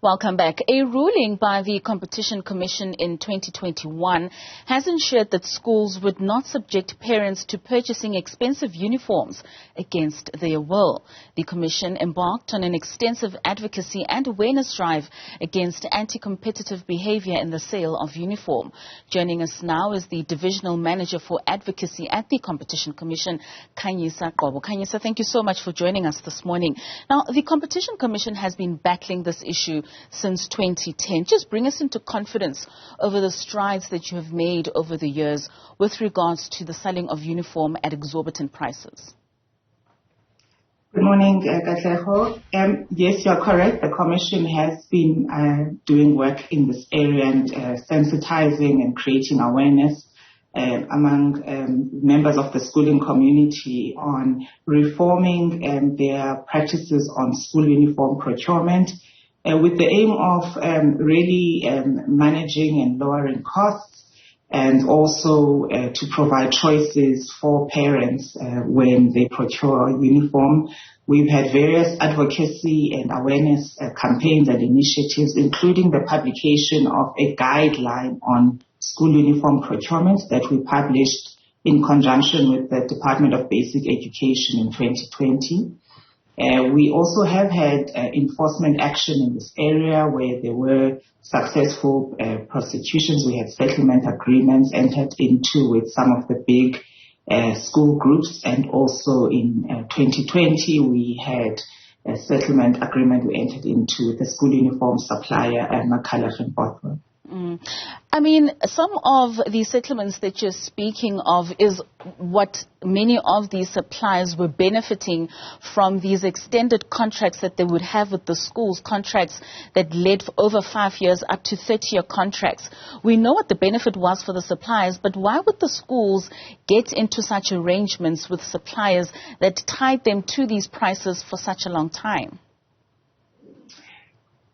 Welcome back. A ruling by the Competition Commission in 2021 has ensured that schools would not subject parents to purchasing expensive uniforms against their will. The Commission embarked on an extensive advocacy and awareness drive against anti-competitive behaviour in the sale of uniform. Joining us now is the Divisional Manager for Advocacy at the Competition Commission, Khanyisa Qobo. Khanyisa, thank you so much for joining us this morning. Now, the Competition Commission has been battling this issue since 2010. Just bring us into confidence over the strides that you have made over the years with regards to the selling of uniform at exorbitant prices. Good morning, Katleho. Yes, you're correct. The Commission has been doing work in this area and sensitizing and creating awareness among members of the schooling community on reforming their practices on school uniform procurement with the aim of really managing and lowering costs, and also to provide choices for parents when they procure a uniform. We've had various advocacy and awareness campaigns and initiatives, including the publication of a guideline on school uniform procurement that we published in conjunction with the Department of Basic Education in 2020. We also have had enforcement action in this area where there were successful prosecutions. We had settlement agreements entered into with some of the big school groups, and also in 2020 we had a settlement agreement we entered into with the school uniform supplier Makhalafin Bothwell. I mean, some of the settlements that you're speaking of is what many of these suppliers were benefiting from, these extended contracts that they would have with the schools, contracts that led for over 5 years up to 30-year contracts. We know what the benefit was for the suppliers, but why would the schools get into such arrangements with suppliers that tied them to these prices for such a long time?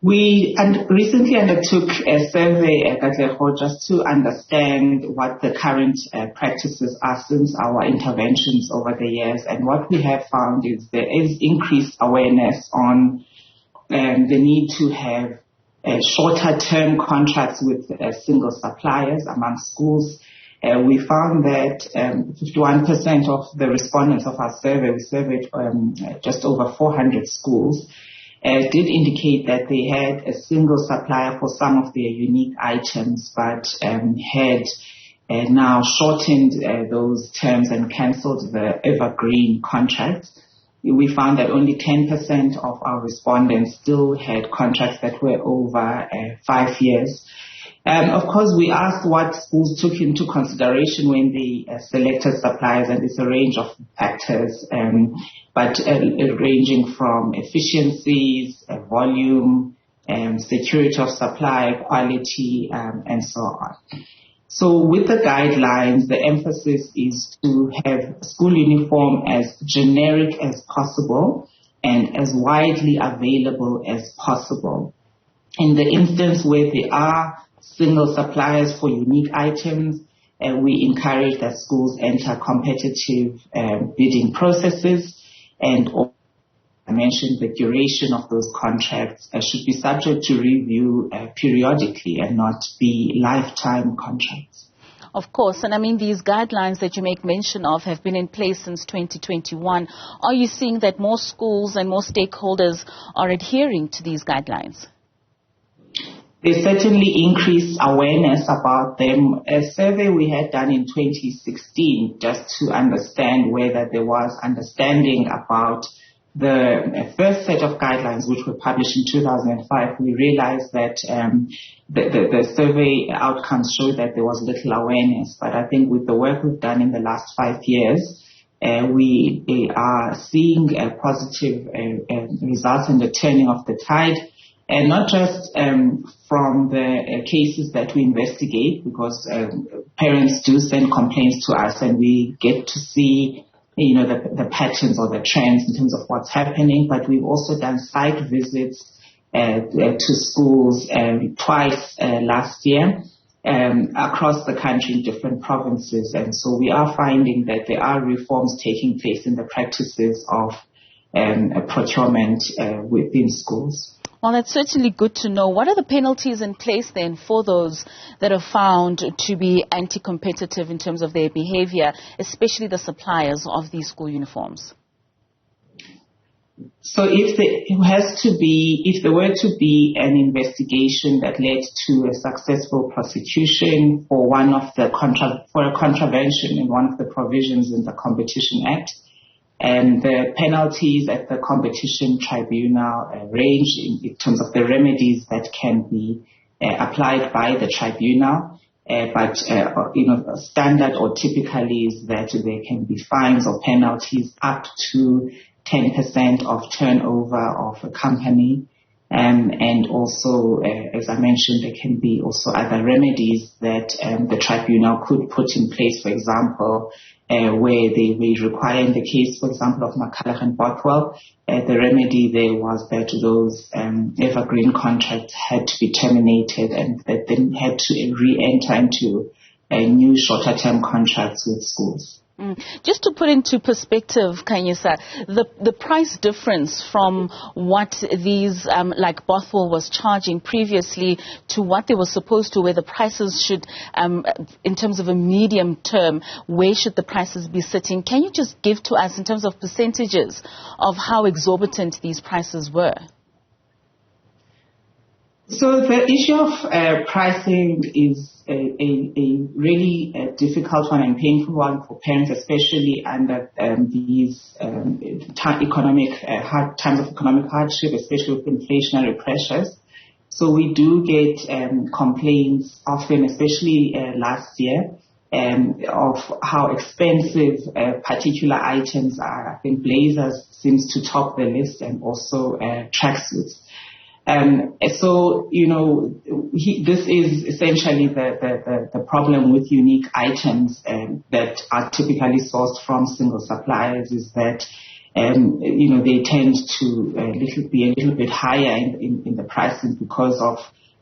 We recently undertook a survey at Adhering just to understand what the current practices are since our interventions over the years. And what we have found is there is increased awareness on the need to have shorter term contracts with single suppliers among schools. We found that 51% of the respondents of our survey, we surveyed just over 400 schools, did indicate that they had a single supplier for some of their unique items, but had now shortened those terms and cancelled the evergreen contracts. We found that only 10% of our respondents still had contracts that were over 5 years. Of course, we asked what schools took into consideration when they selected suppliers, and it's a range of factors, but ranging from efficiencies, volume, security of supply, quality, and so on. So with the guidelines, the emphasis is to have school uniform as generic as possible and as widely available as possible. In the instance where there are single suppliers for unique items, we encourage that schools enter competitive bidding processes, and I mentioned the duration of those contracts should be subject to review periodically and not be lifetime contracts. Of course, and I mean, these guidelines that you make mention of have been in place since 2021. Are you seeing that more schools and more stakeholders are adhering to these guidelines? They certainly increased awareness about them. A survey we had done in 2016 just to understand whether there was understanding about the first set of guidelines, which were published in 2005, we realized that the survey outcomes showed that there was little awareness. But I think with the work we've done in the last 5 years, we are seeing positive results in the turning of the tide. And not just from the cases that we investigate, because parents do send complaints to us and we get to see, the patterns or the trends in terms of what's happening. But we've also done site visits to schools twice last year across the country in different provinces. And so we are finding that there are reforms taking place in the practices of procurement within schools. Well, that's certainly good to know. What are the penalties in place then for those that are found to be anti-competitive in terms of their behavior, especially the suppliers of these school uniforms? So if there were to be an investigation that led to a successful prosecution for a contravention in one of the provisions in the Competition Act, and the penalties at the competition tribunal range in terms of the remedies that can be applied by the tribunal. But standard or typically is that there can be fines or penalties up to 10% of turnover of a company. And also, as I mentioned, there can be also other remedies that the tribunal could put in place, for example, where they will require, in the case, for example, of Makhalach and Bothwell, the remedy there was that those evergreen contracts had to be terminated and that then had to re-enter into new shorter-term contracts with schools. Just to put into perspective, Khanyisa, the price difference from what these, like Bothwell was charging previously to what they were supposed to, where the prices should, in terms of a medium term, where should the prices be sitting? Can you just give to us in terms of percentages of how exorbitant these prices were? So the issue of pricing is a really difficult one and painful one for parents, especially under these times of economic hardship, especially with inflationary pressures. So we do get complaints often, especially last year, of how expensive particular items are. I think blazers seems to top the list, and also tracksuits. So, this is essentially the problem with unique items that are typically sourced from single suppliers, is that, they tend to be a little bit higher in the pricing because of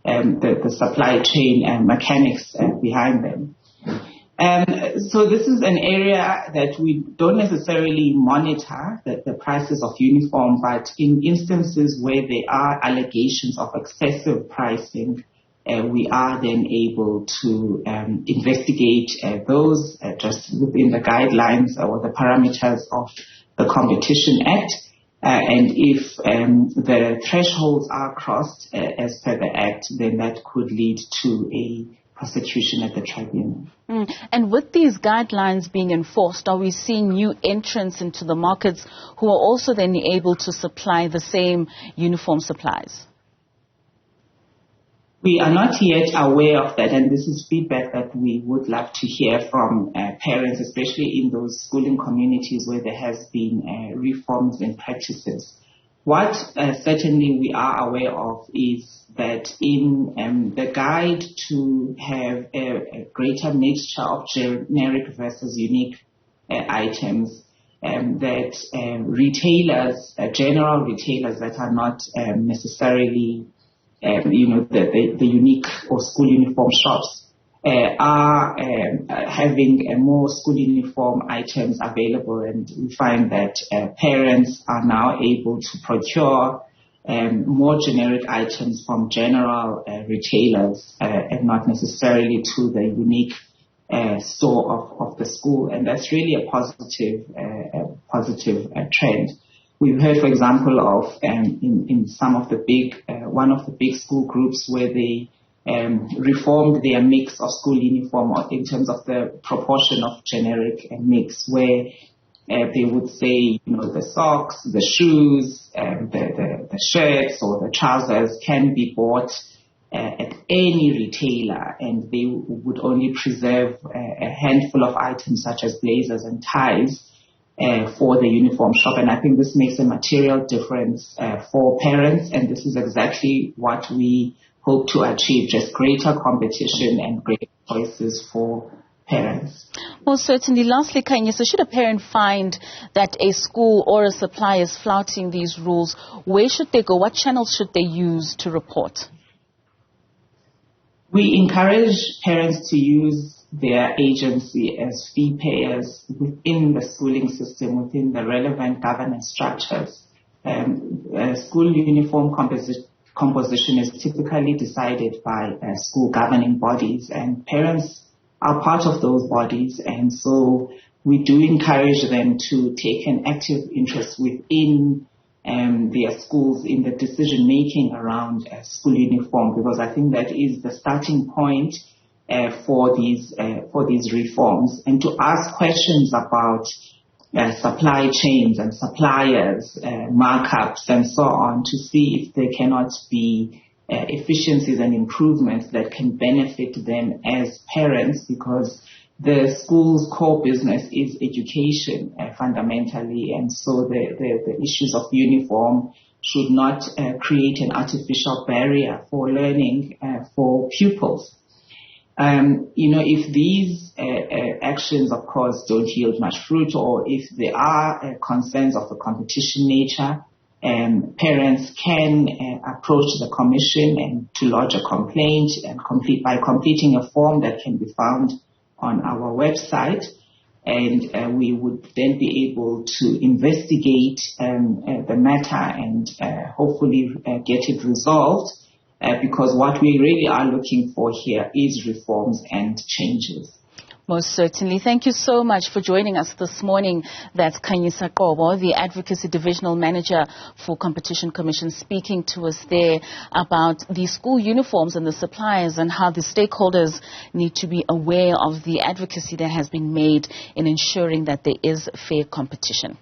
the supply chain and mechanics behind them. So this is an area that we don't necessarily monitor, the prices of uniform, but in instances where there are allegations of excessive pricing, we are then able to investigate those just within the guidelines or the parameters of the Competition Act. And if the thresholds are crossed as per the Act, then that could lead to a prosecution at the tribunal. And with these guidelines being enforced, are we seeing new entrants into the markets who are also then able to supply the same uniform supplies? We are not yet aware of that, and this is feedback that we would love to hear from parents, especially in those schooling communities where there has been reforms in practices. What certainly we are aware of is that in the guide to have a greater mixture of generic versus unique items, that retailers, general retailers that are not necessarily the unique or school uniform shops, are having more school uniform items available, and we find that parents are now able to procure more generic items from general retailers and not necessarily to the unique store of the school, and that's really a positive trend. We've heard, for example, of in some of the one of the big school groups where they reformed their mix of school uniform in terms of the proportion of generic and mix, where they would say, the socks, the shoes, the shirts or the trousers can be bought at any retailer, and they would only preserve a handful of items such as blazers and ties for the uniform shop. And I think this makes a material difference for parents, and this is exactly what we hope to achieve, just greater competition and greater choices for parents. Well, certainly. Lastly, Khanyisa, should a parent find that a school or a supplier is flouting these rules, where should they go? What channels should they use to report? We encourage parents to use their agency as fee payers within the schooling system, within the relevant governance structures. School uniform composition is typically decided by school governing bodies, and parents are part of those bodies, and so we do encourage them to take an active interest within their schools in the decision making around school uniform, because I think that is the starting point for these reforms, and to ask questions about supply chains and suppliers, markups and so on, to see if there cannot be efficiencies and improvements that can benefit them as parents, because the school's core business is education fundamentally, and so the issues of uniform should not create an artificial barrier for learning for pupils. If these actions, of course, don't yield much fruit, or if there are concerns of a competition nature, parents can approach the commission and to lodge a complaint and by completing a form that can be found on our website, and we would then be able to investigate the matter and hopefully get it resolved. Because what we really are looking for here is reforms and changes. Most certainly. Thank you so much for joining us this morning. That's Khanyisa Qobo, the Advocacy Divisional Manager for Competition Commission, speaking to us there about the school uniforms and the suppliers and how the stakeholders need to be aware of the advocacy that has been made in ensuring that there is fair competition.